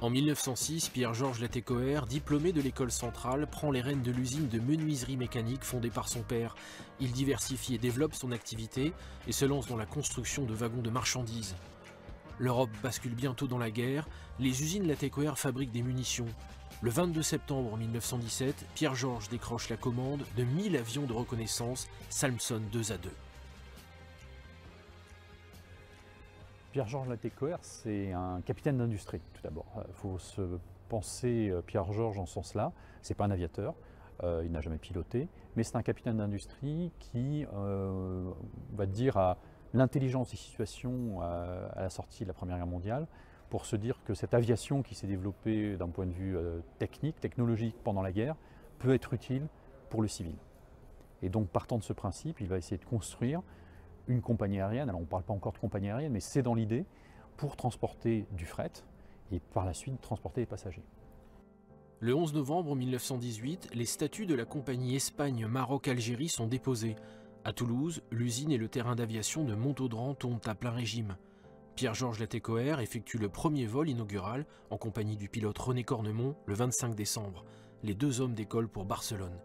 En 1906, Pierre-Georges Latécoère, diplômé de l'école centrale, prend les rênes de l'usine de menuiserie mécanique fondée par son père. Il diversifie et développe son activité et se lance dans la construction de wagons de marchandises. L'Europe bascule bientôt dans la guerre, les usines Latécoère fabriquent des munitions. Le 22 septembre 1917, Pierre-Georges décroche la commande de 1000 avions de reconnaissance Salmson 2A2. Pierre-Georges Latécoère, c'est un capitaine d'industrie, tout d'abord. Il faut se penser Pierre-Georges en ce sens-là. Ce n'est pas un aviateur, il n'a jamais piloté, mais c'est un capitaine d'industrie qui, va dire, a l'intelligence des situations à la sortie de la Première Guerre mondiale pour se dire que cette aviation qui s'est développée d'un point de vue technique, technologique pendant la guerre, peut être utile pour le civil. Et donc, partant de ce principe, il va essayer de construire une compagnie aérienne, alors on ne parle pas encore de compagnie aérienne, mais c'est dans l'idée, pour transporter du fret et par la suite transporter les passagers. Le 11 novembre 1918, les statuts de la compagnie Espagne-Maroc-Algérie sont déposés. À Toulouse, l'usine et le terrain d'aviation de Montaudran tombent à plein régime. Pierre-Georges Latécoère effectue le premier vol inaugural en compagnie du pilote René Cornemont le 25 décembre. Les deux hommes décollent pour Barcelone.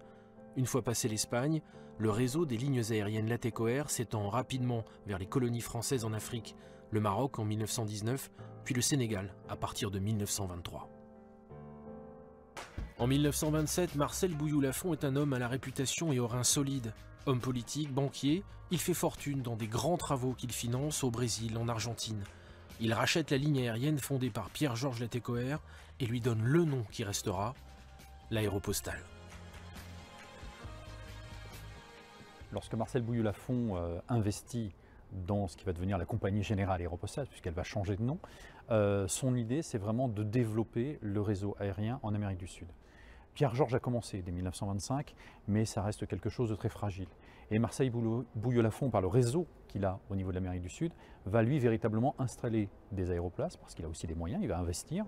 Une fois passé l'Espagne, le réseau des lignes aériennes Latécoère s'étend rapidement vers les colonies françaises en Afrique, le Maroc en 1919, puis le Sénégal à partir de 1923. En 1927, Marcel Bouilloux-Lafont est un homme à la réputation et aux reins solides. Homme politique, banquier, il fait fortune dans des grands travaux qu'il finance au Brésil, en Argentine. Il rachète la ligne aérienne fondée par Pierre-Georges Latécoère et lui donne le nom qui restera, l'Aéropostale. Lorsque Marcel Bouilloux-Lafont investit dans ce qui va devenir la Compagnie Générale Aéropostale, puisqu'elle va changer de nom, son idée c'est vraiment de développer le réseau aérien en Amérique du Sud. Pierre-Georges a commencé dès 1925, mais ça reste quelque chose de très fragile. Et Marcel Bouilloux-Lafont, par le réseau qu'il a au niveau de l'Amérique du Sud, va lui véritablement installer des aéroplaces, parce qu'il a aussi des moyens, il va investir.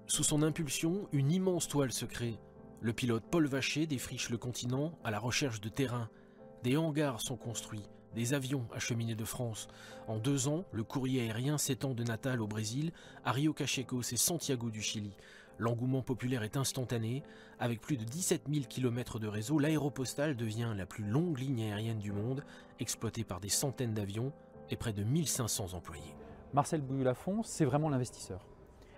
Sous son impulsion, une immense toile se crée. Le pilote Paul Vacher défriche le continent à la recherche de terrain. Des hangars sont construits, des avions acheminés de France. En 2 ans, le courrier aérien s'étend de Natal au Brésil à Rio Cachecos et Santiago du Chili. L'engouement populaire est instantané. Avec plus de 17 000 km de réseau, l'Aéropostale devient la plus longue ligne aérienne du monde, exploitée par des centaines d'avions et près de 1500 employés. Marcel Bouilloux-Lafont, c'est vraiment l'investisseur.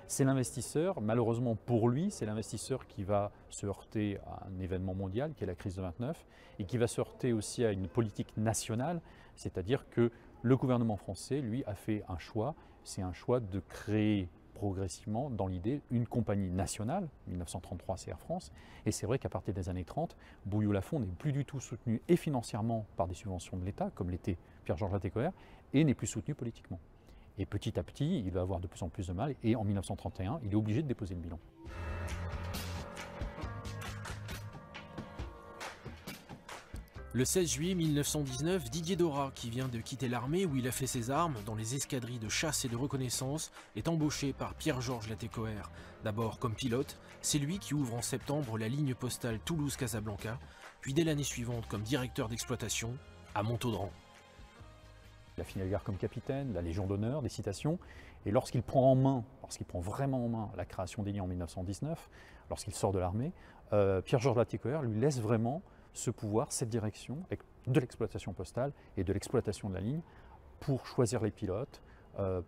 C'est l'investisseur, malheureusement pour lui, c'est l'investisseur qui va se heurter à un événement mondial qui est la crise de 29 et qui va se heurter aussi à une politique nationale, c'est-à-dire que le gouvernement français, lui, a fait un choix, c'est un choix de créer progressivement, dans l'idée, une compagnie nationale, 1933 c'est Air France, et c'est vrai qu'à partir des années 30, Bouilloux-Lafont n'est plus du tout soutenu et financièrement par des subventions de l'État, comme l'était Pierre-Georges Latécoère, et n'est plus soutenu politiquement. Et petit à petit, il va avoir de plus en plus de mal, et en 1931, il est obligé de déposer le bilan. Le 16 juillet 1919, Didier Dorat, qui vient de quitter l'armée où il a fait ses armes dans les escadrilles de chasse et de reconnaissance, est embauché par Pierre-Georges Latécoère. D'abord comme pilote, c'est lui qui ouvre en septembre la ligne postale Toulouse-Casablanca, puis dès l'année suivante comme directeur d'exploitation à Montaudran. Il a fini la guerre comme capitaine, la Légion d'honneur, des citations, et lorsqu'il prend en main, lorsqu'il prend vraiment en main la création des lignes en 1919, lorsqu'il sort de l'armée, Pierre-Georges Latécoère lui laisse vraiment ce pouvoir, cette direction de l'exploitation postale et de l'exploitation de la ligne pour choisir les pilotes,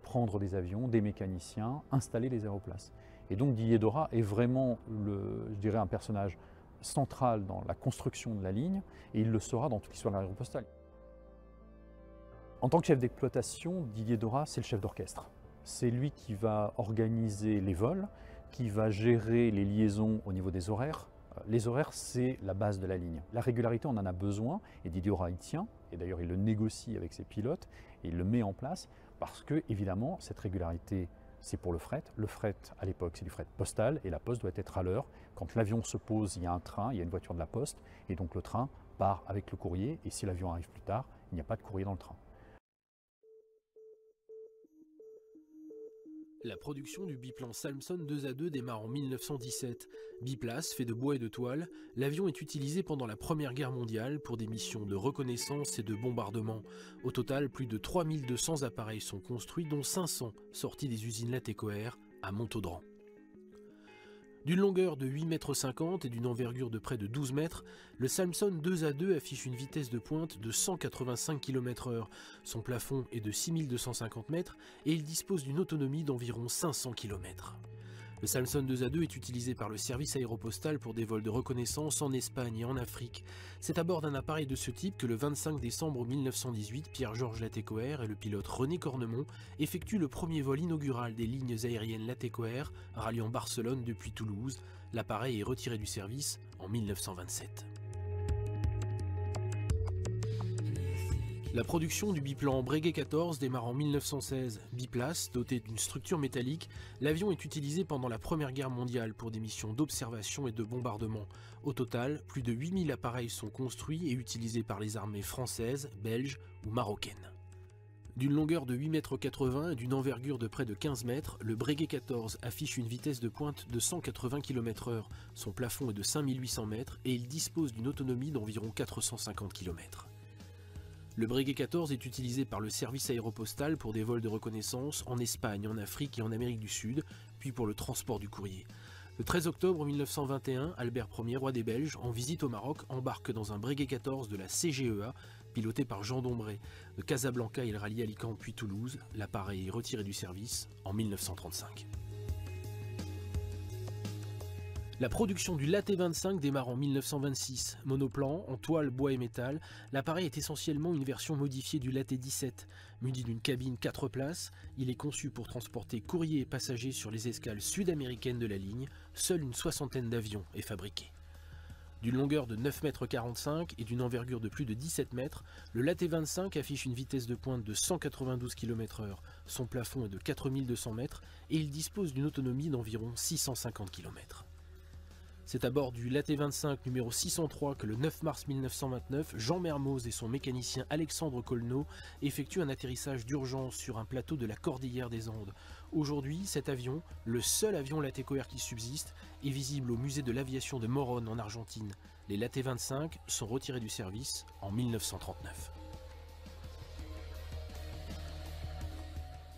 prendre des avions, des mécaniciens, installer les aéroplaces. Et donc Didier Dorat est vraiment, je dirais, un personnage central dans la construction de la ligne, et il le sera dans toute l'histoire de l'aéropostale. En tant que chef d'exploitation, Didier Dorat, c'est le chef d'orchestre. C'est lui qui va organiser les vols, qui va gérer les liaisons au niveau des horaires. Les horaires, c'est la base de la ligne. La régularité, on en a besoin, et Didier Dorat y tient, et d'ailleurs il le négocie avec ses pilotes, et il le met en place, parce que, évidemment, cette régularité, c'est pour le fret. Le fret, à l'époque, c'est du fret postal, et la poste doit être à l'heure. Quand l'avion se pose, il y a un train, il y a une voiture de la poste, et donc le train part avec le courrier, et si l'avion arrive plus tard, il n'y a pas de courrier dans le train. La production du biplan Salmson 2A2 démarre en 1917. Biplace, fait de bois et de toile, l'avion est utilisé pendant la Première Guerre mondiale pour des missions de reconnaissance et de bombardement. Au total, plus de 3200 appareils sont construits, dont 500 sortis des usines Latécoère à Montaudran. D'une longueur de 8,50 m et d'une envergure de près de 12 mètres, le Salmson 2A2 affiche une vitesse de pointe de 185 km/h. Son plafond est de 6250 mètres et il dispose d'une autonomie d'environ 500 km. Le Salmson 2A2 est utilisé par le service aéropostal pour des vols de reconnaissance en Espagne et en Afrique. C'est à bord d'un appareil de ce type que le 25 décembre 1918, Pierre-Georges Latécoère et le pilote René Cornemont effectuent le premier vol inaugural des lignes aériennes Latécoère, ralliant Barcelone depuis Toulouse. L'appareil est retiré du service en 1927. La production du biplan Breguet 14 démarre en 1916. Biplace, doté d'une structure métallique, l'avion est utilisé pendant la Première Guerre mondiale pour des missions d'observation et de bombardement. Au total, plus de 8000 appareils sont construits et utilisés par les armées françaises, belges ou marocaines. D'une longueur de 8,80 m et d'une envergure de près de 15 mètres, le Breguet 14 affiche une vitesse de pointe de 180 km/h. Son plafond est de 5800 mètres et il dispose d'une autonomie d'environ 450 km. Le Breguet 14 est utilisé par le service aéropostal pour des vols de reconnaissance en Espagne, en Afrique et en Amérique du Sud, puis pour le transport du courrier. Le 13 octobre 1921, Albert Ier, roi des Belges, en visite au Maroc, embarque dans un Breguet 14 de la CGEA, piloté par Jean Dombré. De Casablanca, il rallie Alicante puis Toulouse. L'appareil est retiré du service en 1935. La production du LAT-25 démarre en 1926. Monoplan, en toile, bois et métal, l'appareil est essentiellement une version modifiée du LAT-17. Muni d'une cabine 4 places, il est conçu pour transporter courriers et passagers sur les escales sud-américaines de la ligne. Seule une soixantaine d'avions est fabriquée. D'une longueur de 9,45 m et d'une envergure de plus de 17 mètres, le LAT-25 affiche une vitesse de pointe de 192 km/h. Son plafond est de 4200 mètres et il dispose d'une autonomie d'environ 650 km. C'est à bord du LAT-25 numéro 603 que le 9 mars 1929, Jean Mermoz et son mécanicien Alexandre Colneau effectuent un atterrissage d'urgence sur un plateau de la Cordillère des Andes. Aujourd'hui, cet avion, le seul avion Latécoère qui subsiste, est visible au musée de l'aviation de Morón en Argentine. Les LAT-25 sont retirés du service en 1939.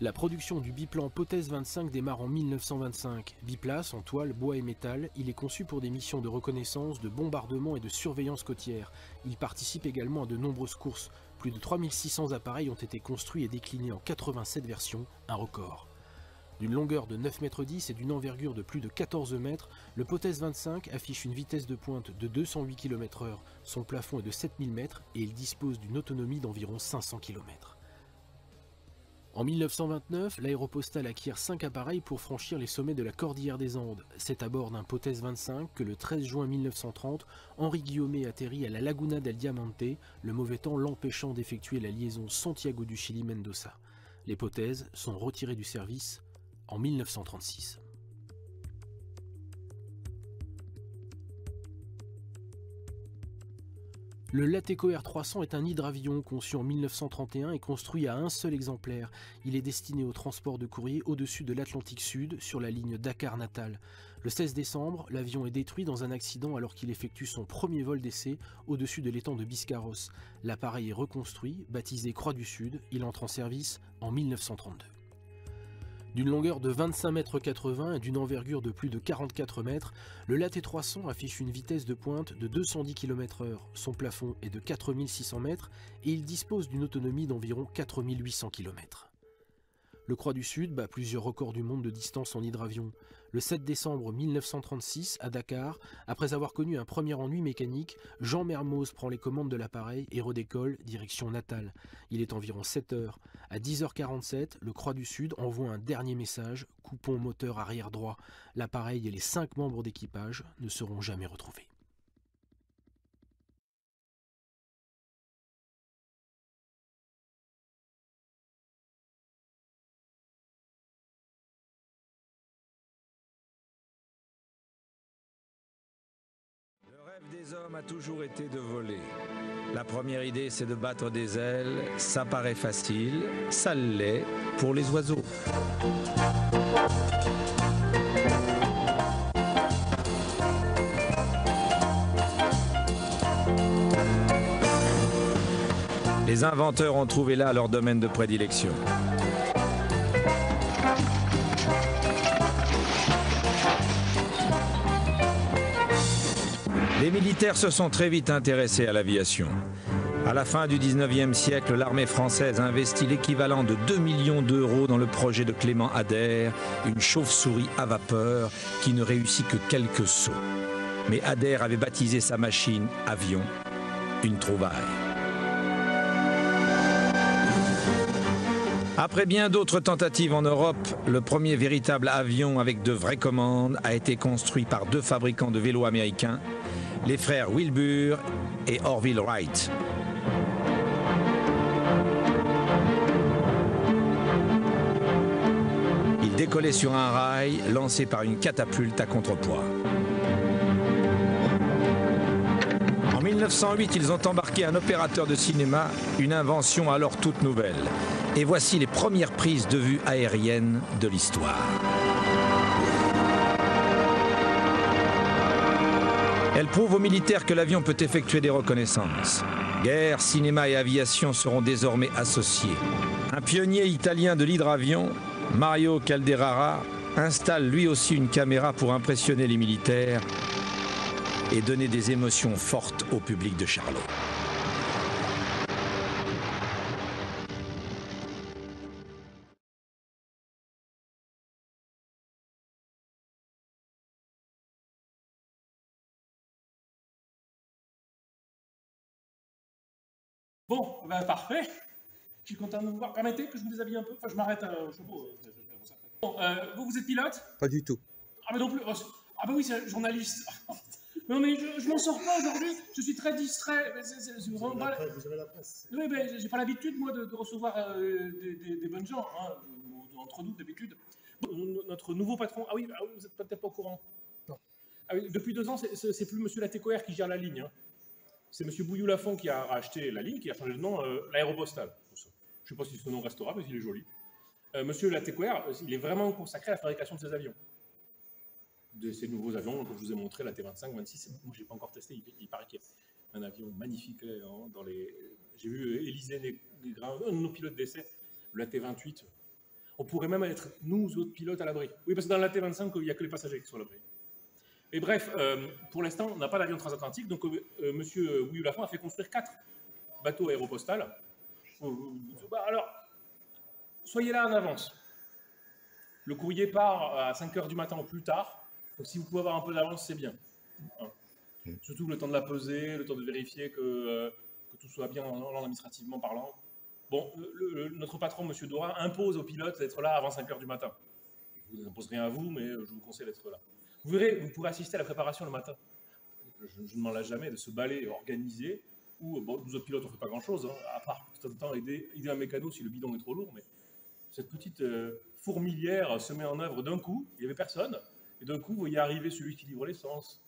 La production du biplan Potez 25 démarre en 1925. Biplace, en toile, bois et métal, il est conçu pour des missions de reconnaissance, de bombardement et de surveillance côtière. Il participe également à de nombreuses courses. Plus de 3600 appareils ont été construits et déclinés en 87 versions, un record. D'une longueur de 9,10 m et d'une envergure de plus de 14 mètres, le Potez 25 affiche une vitesse de pointe de 208 km/h. Son plafond est de 7000 mètres et il dispose d'une autonomie d'environ 500 km. En 1929, l'aéropostale acquiert 5 appareils pour franchir les sommets de la Cordillère des Andes. C'est à bord d'un Potez 25 que le 13 juin 1930, Henri Guillaumet atterrit à la Laguna del Diamante, le mauvais temps l'empêchant d'effectuer la liaison Santiago du Chili-Mendoza. Les Potez sont retirés du service en 1936. Le Latécoère 300 est un hydravion conçu en 1931 et construit à un seul exemplaire. Il est destiné au transport de courrier au-dessus de l'Atlantique Sud sur la ligne Dakar-Natal. Le 16 décembre, l'avion est détruit dans un accident alors qu'il effectue son premier vol d'essai au-dessus de l'étang de Biscarrosse. L'appareil est reconstruit, baptisé Croix du Sud. Il entre en service en 1932. D'une longueur de 25,80 m et d'une envergure de plus de 44 mètres, le LAT-300 affiche une vitesse de pointe de 210 km/h. Son plafond est de 4600 mètres et il dispose d'une autonomie d'environ 4800 km. Le Croix du Sud bat plusieurs records du monde de distance en hydravion. Le 7 décembre 1936, à Dakar, après avoir connu un premier ennui mécanique, Jean Mermoz prend les commandes de l'appareil et redécolle direction Natal. Il est environ 7 heures. À 10h47, le Croix du Sud envoie un dernier message, coupons moteur arrière droit. L'appareil et les 5 membres d'équipage ne seront jamais retrouvés. Le rêve des hommes a toujours été de voler. La première idée, c'est de battre des ailes. Ça paraît facile, ça l'est pour les oiseaux. Les inventeurs ont trouvé là leur domaine de prédilection. Les militaires se sont très vite intéressés à l'aviation. À la fin du 19e siècle, l'armée française investit l'équivalent de 2 millions d'euros dans le projet de Clément Ader, une chauve-souris à vapeur qui ne réussit que quelques sauts. Mais Ader avait baptisé sa machine avion, une trouvaille. Après bien d'autres tentatives en Europe, le premier véritable avion avec de vraies commandes a été construit par deux fabricants de vélos américains, les frères Wilbur et Orville Wright. Ils décollaient sur un rail lancé par une catapulte à contrepoids. En 1908, ils ont embarqué un opérateur de cinéma, une invention alors toute nouvelle. Et voici les premières prises de vue aériennes de l'histoire. Elle prouve aux militaires que l'avion peut effectuer des reconnaissances. Guerre, cinéma et aviation seront désormais associés. Un pionnier italien de l'hydravion, Mario Calderara, installe lui aussi une caméra pour impressionner les militaires et donner des émotions fortes au public de Charlot. Bon, ben parfait. Je suis content de vous voir. Permettez que je vous déshabille un peu. Enfin, je m'arrête au chapeau. Bon, vous êtes pilote? Pas du tout. Ah, mais non plus. Ah, bah oui, c'est journaliste. Non, mais je m'en sors pas aujourd'hui. Je suis très distrait. Vous avez la presse. Oui, mais j'ai pas l'habitude, moi, de recevoir des bonnes gens. Hein, entre nous, d'habitude. Notre nouveau patron. Ah oui, vous n'êtes peut-être pas au courant. Non. Ah oui, depuis 2 ans, c'est plus monsieur Latécoère qui gère la ligne. Hein. C'est M. Bouilloux-Lafont qui a racheté la ligne, qui a changé de nom, l'Aéropostale. Je ne sais pas si ce nom restera, mais il est joli. M. Latécoère, il est vraiment consacré à la fabrication de ses avions. De ces nouveaux avions, comme je vous ai montré, la T-25, 26. Moi, je n'ai pas encore testé, il paraît qu'il y a un avion magnifique. Dans les... J'ai vu Élisée Negrin, un de nos pilotes d'essai, la T-28. On pourrait même être, nous, autres pilotes, à l'abri. Oui, parce que dans la T-25, il n'y a que les passagers qui sont à l'abri. Et bref, pour l'instant, on n'a pas d'avion transatlantique, donc M. Bouilloux-Lafont a fait construire 4 bateaux aéropostales. Alors, soyez là en avance. Le courrier part à 5 h du matin ou plus tard, donc si vous pouvez avoir un peu d'avance, c'est bien. Hein. Surtout le temps de la peser, le temps de vérifier que tout soit bien administrativement parlant. Bon, notre patron, M. Dora, impose aux pilotes d'être là avant 5 h du matin. Je ne vous impose rien à vous, mais je vous conseille d'être là. Vous verrez, vous pourrez assister à la préparation le matin. Je ne m'en lasse jamais de ce balai organisé où, bon, nous autres pilotes, on ne fait pas grand-chose, hein, à part de temps en temps aider un mécano si le bidon est trop lourd, mais cette petite fourmilière se met en œuvre d'un coup, il n'y avait personne, et d'un coup, vous voyez arriver celui qui livre l'essence,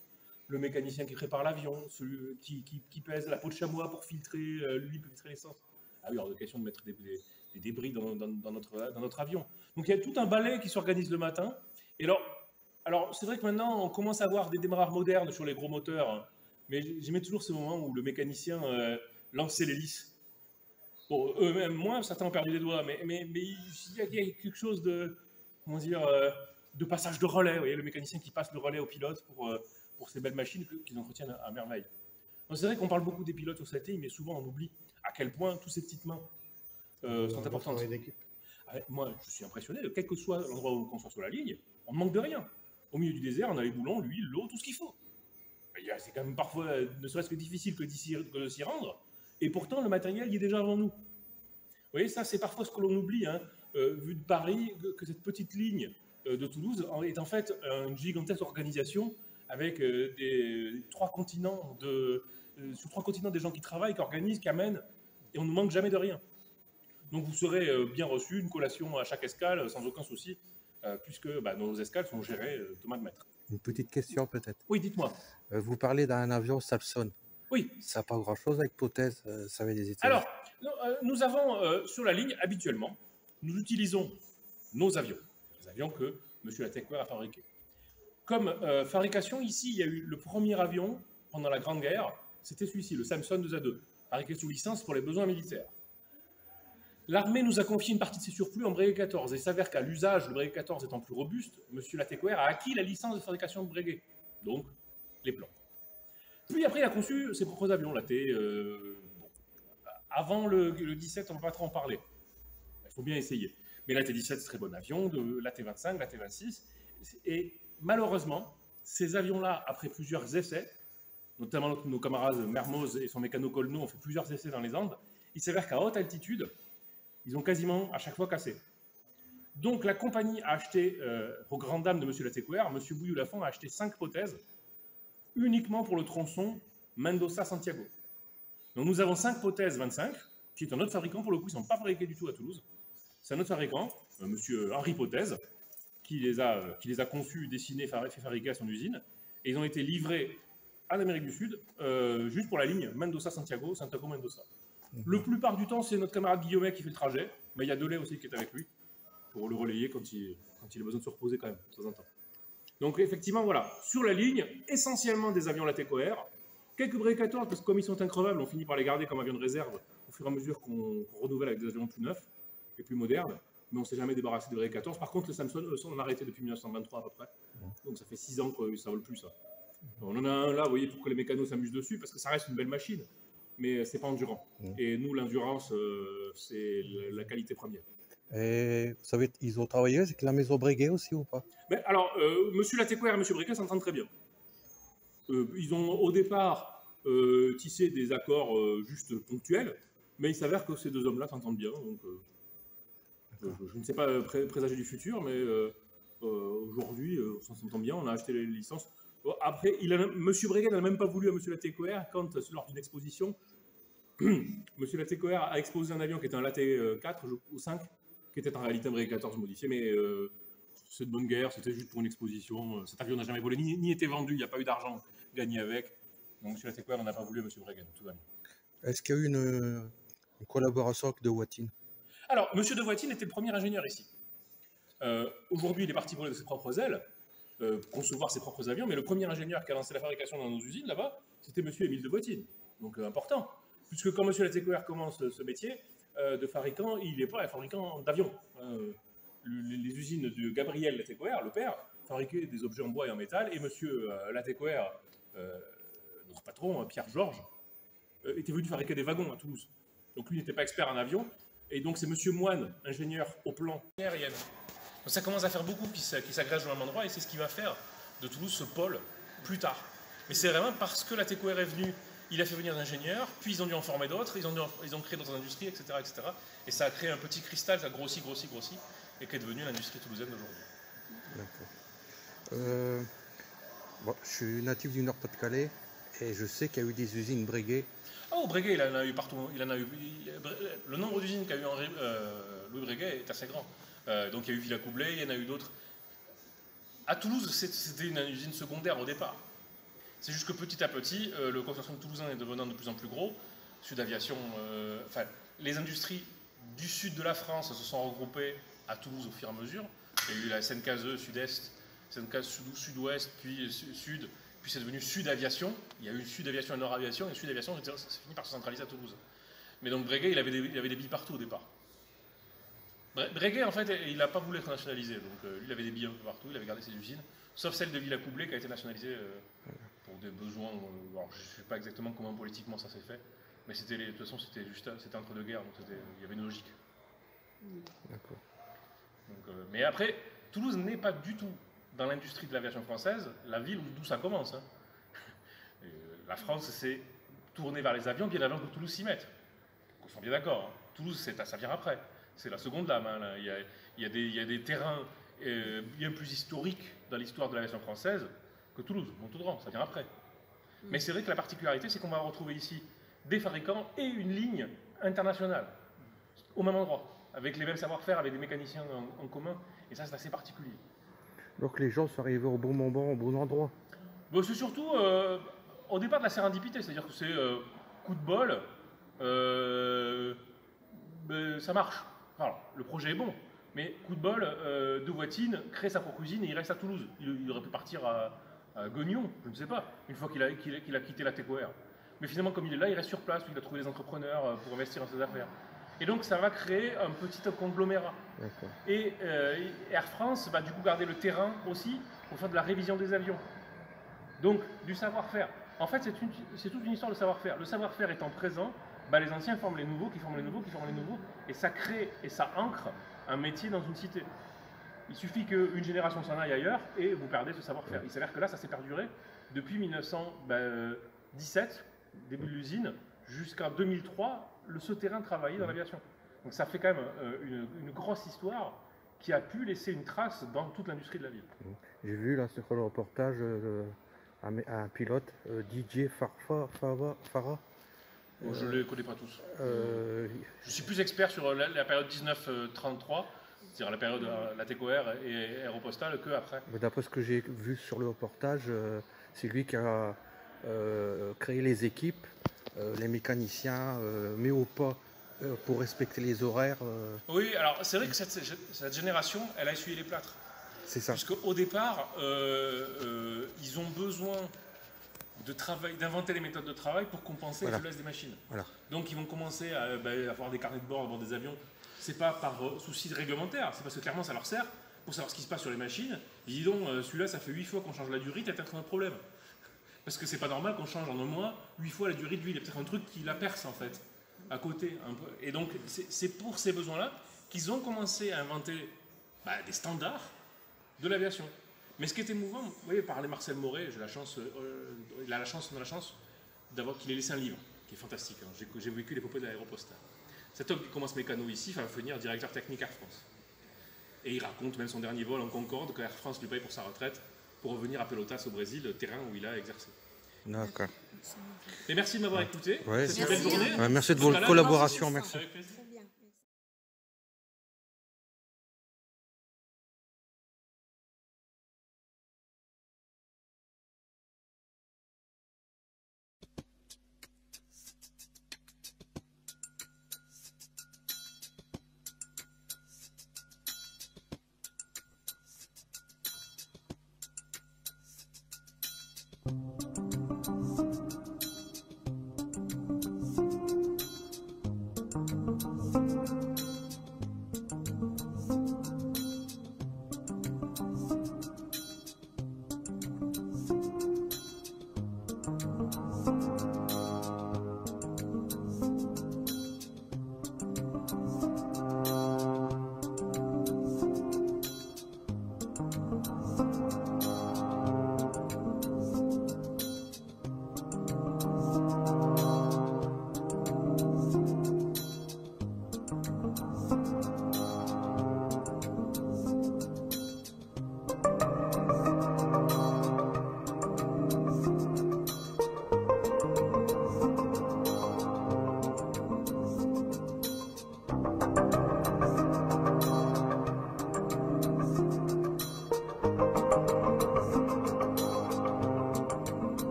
le mécanicien qui prépare l'avion, celui qui pèse la peau de chamois pour filtrer, lui peut filtrer l'essence. Ah oui, hors de question de mettre des débris dans notre avion. Donc il y a tout un balai qui s'organise le matin, et alors, c'est vrai que maintenant, on commence à avoir des démarreurs modernes sur les gros moteurs, hein, mais j'aimais toujours ce moment où le mécanicien lançait l'hélice. Bon, eux-mêmes, moins, certains ont perdu les doigts, mais il y a quelque chose de, comment dire, de passage de relais. Vous voyez, le mécanicien qui passe le relais au pilote pour ces belles machines qu'ils entretiennent à merveille. C'est vrai qu'on parle beaucoup des pilotes au satellite, mais souvent on oublie à quel point toutes ces petites mains sont importantes. Moi, je suis impressionné, quel que soit l'endroit où on soit sur la ligne, on ne manque de rien. Au milieu du désert, on a les boulons, l'huile, l'eau, tout ce qu'il faut. C'est quand même parfois, ne serait-ce que difficile que de s'y rendre. Et pourtant, le matériel y est déjà avant nous. Vous voyez, ça, c'est parfois ce que l'on oublie, hein, vu de Paris, que cette petite ligne de Toulouse est en fait une gigantesque organisation avec sur 3 continents des gens qui travaillent, qui organisent, qui amènent, et on ne manque jamais de rien. Donc vous serez bien reçus, une collation à chaque escale, sans aucun souci. Puisque nos escales sont gérées de main de maître. Une petite question peut-être. Oui, dites-moi. Vous parlez d'un avion Sapson. Oui. Ça n'a pas grand-chose avec hypothèse, ça avait des étages. Alors, nous avons sur la ligne, habituellement, nous utilisons nos avions, les avions que M. Latécoère a fabriqués. Comme fabrication, ici, il y a eu le premier avion pendant la Grande Guerre, c'était celui-ci, le Samson 2A2, fabriqué sous licence pour les besoins militaires. L'armée nous a confié une partie de ses surplus en Breguet 14, et il s'avère qu'à l'usage, le Breguet 14 étant plus robuste, M. Latécoère a acquis la licence de fabrication de Breguet, donc les plans. Puis après, il a conçu ses propres avions, avant le 17, on ne va pas trop en parler. Il faut bien essayer. Mais la T-17, c'est très bon avion, la T-25, la T-26. Et malheureusement, ces avions-là, après plusieurs essais, notamment nos camarades Mermoz et son mécano Colno ont fait plusieurs essais dans les Andes, il s'avère qu'à haute altitude, ils ont quasiment à chaque fois cassé. Donc la compagnie a acheté, aux grandes dames de M. Latécoère, M. Bouilloux-Lafont a acheté 5 prothèses uniquement pour le tronçon Mendoza-Santiago. Donc nous avons 5 prothèses 25, qui est un autre fabricant, pour le coup, ils ne sont pas fabriqués du tout à Toulouse. C'est un autre fabricant, M. Henri Prothèse, qui les a conçus, dessinés, fait fabriquer à son usine. Et ils ont été livrés en Amérique du Sud, juste pour la ligne Mendoza-Santiago, Santiago-Mendoza. Le plupart du temps, c'est notre camarade Guillaumet qui fait le trajet, mais il y a Delay aussi qui est avec lui, pour le relayer quand il a besoin de se reposer quand même, de temps en temps. Donc effectivement, voilà, sur la ligne, essentiellement des avions Latécoère, quelques Breguet 14, parce que comme ils sont increvables, on finit par les garder comme avions de réserve au fur et à mesure qu'on renouvelle avec des avions plus neufs et plus modernes, mais on ne s'est jamais débarrassé des Breguet 14. Par contre, le Samson, on a arrêté depuis 1923 à peu près, donc ça fait 6 ans que ça ne vole plus ça. On en a un là, vous voyez, pour que les mécanos s'amusent dessus, parce que ça reste une belle machine, mais c'est pas endurant. Et nous, l'endurance, c'est la qualité première. Et vous savez, ils ont travaillé avec la maison Breguet aussi ou pas? Mais alors, M. Latécoère et M. Breguet s'entendent très bien. Ils ont au départ tissé des accords juste ponctuels, mais il s'avère que ces deux hommes-là s'entendent bien. Donc, je ne sais pas présager du futur, mais aujourd'hui, on s'entend bien. On a acheté les licences. Bon, après, M. Breguet n'a même pas voulu à M. Latécoère quand, lors d'une exposition, M. Latécoère a exposé un avion qui était un Laté 4 ou 5, qui était en réalité un Breguet 14 modifié, mais c'est de bonne guerre, c'était juste pour une exposition. Cet avion n'a jamais volé, ni été vendu, il n'y a pas eu d'argent gagné avec. Donc M. Latécoère n'en a pas voulu à M. Breguet, tout va bien. Est-ce qu'il y a eu une collaboration avec De Watine? Alors, M. De Watine était le premier ingénieur ici. Aujourd'hui, il est parti voler de ses propres ailes, concevoir ses propres avions, mais le premier ingénieur qui a lancé la fabrication dans nos usines, là-bas, c'était M. Émile De Watine. Donc important, puisque quand M. Latécoère commence ce métier de fabricant, il n'est pas un fabricant d'avions. Les usines de Gabriel Latécoère, le père, fabriquaient des objets en bois et en métal, et M. Latécoère, notre patron, Pierre Georges, était venu fabriquer des wagons à Toulouse. Donc lui n'était pas expert en avion, et donc c'est M. Moine, ingénieur au plan aérien. Donc ça commence à faire beaucoup qui s'agrègent au même endroit, et c'est ce qui va faire de Toulouse ce pôle plus tard. Mais c'est vraiment parce que Latécoère est venu, il a fait venir d'ingénieurs, puis ils ont dû en former d'autres, ils ont créé d'autres industries, etc., etc. Et ça a créé un petit cristal, ça a grossi, et qui est devenu l'industrie toulousaine d'aujourd'hui. D'accord. Bon, je suis natif du Nord-Pas-de-Calais et je sais qu'il y a eu des usines Breguet. Oh, Breguet, il en a eu partout. Le nombre d'usines qu'a eu Louis Breguet est assez grand. Donc il y a eu Villacoublay, il y en a eu d'autres. À Toulouse, c'était une usine secondaire au départ. C'est juste que petit à petit, le consortium toulousain est devenant de plus en plus gros. Sud Aviation, les industries du sud de la France se sont regroupées à Toulouse au fur et à mesure. Il y a eu la SNKZE Sud-Est, SNK Sud-Ouest, puis Sud, puis c'est devenu Sud Aviation. Il y a eu Sud Aviation et Nord Aviation, et Sud Aviation, c'est fini par se centraliser à Toulouse. Mais donc Breguet, il avait des billes partout au départ. Breguet, en fait, il n'a pas voulu être nationalisé, donc lui, il avait des billes un peu partout, il avait gardé ses usines, sauf celle de Villacoublay qui a été nationalisée pour des besoins. Alors, je ne sais pas exactement comment politiquement ça s'est fait, mais de toute façon, c'était entre deux guerres, donc il y avait une logique. D'accord. Mais après, Toulouse n'est pas du tout dans l'industrie de l'aviation française la ville d'où ça commence. Hein. La France s'est tournée vers les avions bien avant que Toulouse s'y mette. On soit bien d'accord. Hein. Toulouse, ça vient après. C'est la seconde lame. Hein, là. Il y a des terrains bien plus historiques dans l'histoire de l'aviation française que Toulouse. Montauban, ça vient après. Mais c'est vrai que la particularité, c'est qu'on va retrouver ici des fabricants et une ligne internationale au même endroit, avec les mêmes savoir-faire, avec des mécaniciens en commun. Et ça, c'est assez particulier. Donc les gens sont arrivés au bon moment, au bon endroit. Bon, c'est surtout au départ de la sérendipité, c'est-à-dire que c'est coup de bol, ça marche. Enfin, le projet est bon, mais coup de bol, De Voitine crée sa propre usine et il reste à Toulouse. Il aurait pu partir à Gognon, je ne sais pas, une fois qu'il a quitté la TECOR. Mais finalement, comme il est là, il reste sur place, il a trouvé des entrepreneurs pour investir dans ses affaires. Et donc, ça va créer un petit conglomérat. Et Air France va du coup garder le terrain aussi pour faire de la révision des avions. Donc, du savoir-faire. En fait, c'est toute une histoire de savoir-faire. Le savoir-faire étant présent, les anciens forment les nouveaux, qui forment les nouveaux, qui forment les nouveaux, et ça crée et ça ancre un métier dans une cité. Il suffit qu'une génération s'en aille ailleurs et vous perdez ce savoir-faire. Il s'avère que là, ça s'est perduré depuis 1917, début de l'usine, jusqu'en 2003, ce terrain travaillait dans l'aviation. Donc ça fait quand même une grosse histoire qui a pu laisser une trace dans toute l'industrie de la ville. J'ai vu là sur le reportage un pilote, Didier Farah. Je ne les connais pas tous. Je suis plus expert sur la période 1933, c'est-à-dire la période de la TECOR et Aéropostale, que après. D'après ce que j'ai vu sur le reportage, c'est lui qui a créé les équipes, les mécaniciens, mis au pas pour respecter les horaires. Oui, alors c'est vrai que cette génération, elle a essuyé les plâtres. C'est ça. Puisqu'au départ, ils ont besoin de travail, d'inventer les méthodes de travail pour compenser les faiblesses des machines. Voilà. Donc ils vont commencer à avoir des carnets de bord à bord des avions. C'est pas par souci réglementaire, c'est parce que clairement ça leur sert pour savoir ce qui se passe sur les machines. Ils disent donc, celui-là ça fait 8 fois qu'on change la durite, il y a peut-être un problème. Parce que c'est pas normal qu'on change en un mois 8 fois la durite d'huile. Il y a peut-être un truc qui la perce en fait, à côté. Un peu. Et donc c'est pour ces besoins-là qu'ils ont commencé à inventer des standards de l'aviation. Mais ce qui était mouvant, vous voyez, parler Marcel Moret, on a la chance d'avoir qu'il ait laissé un livre, qui est fantastique. Hein. J'ai vécu l'épopée de l'Aéropostale. Cet homme qui commence mécano ici va devenir directeur technique Air France. Et il raconte même son dernier vol en Concorde, que Air France lui paye pour sa retraite, pour revenir à Pelotas au Brésil, le terrain où il a exercé. D'accord. Et merci de m'avoir écouté. Ouais. C'est une belle journée. Merci de votre collaboration. Merci. Avec plaisir.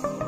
Thank you.